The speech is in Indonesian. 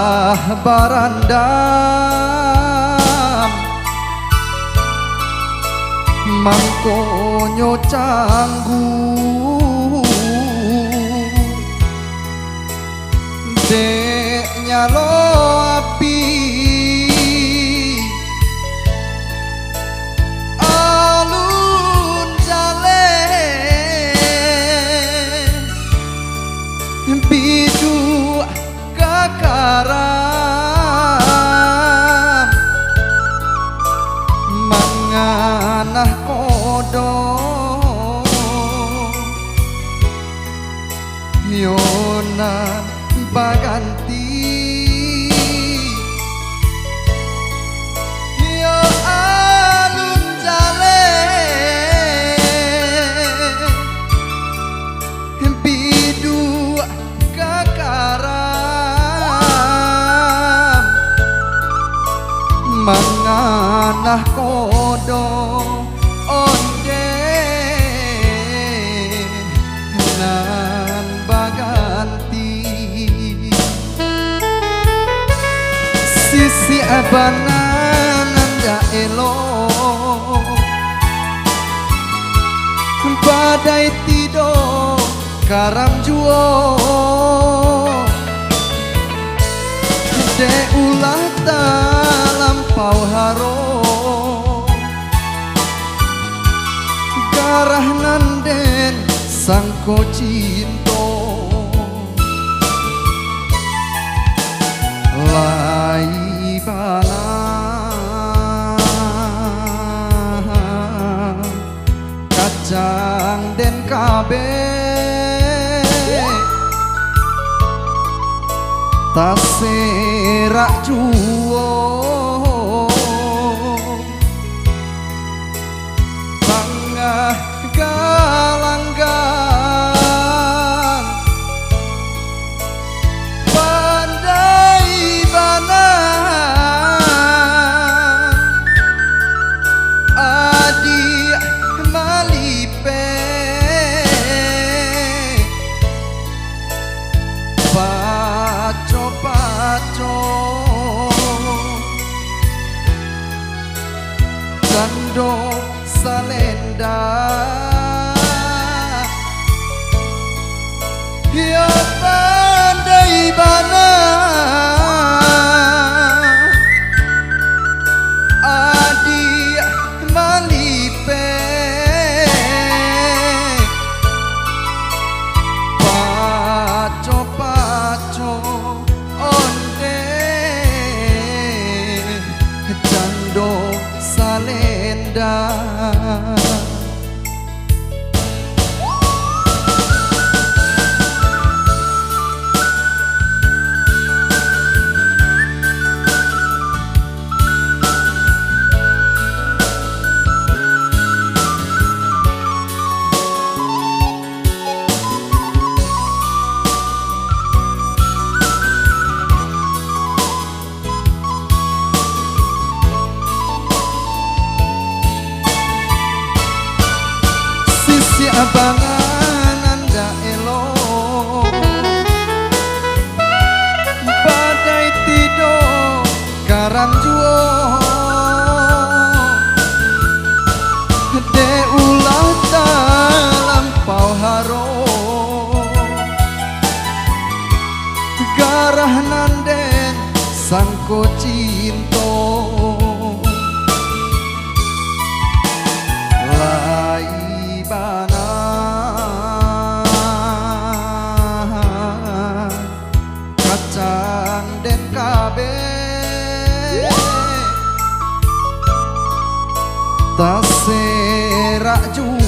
Ulah barandam mangkonyo canggu dek nyalo api alun jale bidu kakaram manganah kodo yonan baganti yo alun jale bidu kakaram manganah kodo onde nan baganti sisi abanan nanda elo badai tido karam juo de ulah dalam pau haro garah nanden sangko cinto lai bana kacang den kabe taserak juo bangah galanggang pandai banan adi malipe paco cando salenda ya pandai bana adi malipe paco onde cando salenda abangan anda elo badai tido karam juo de ulah dalam pau haro garah nanden sangko cinto lai bana kacang den kabe taserak ju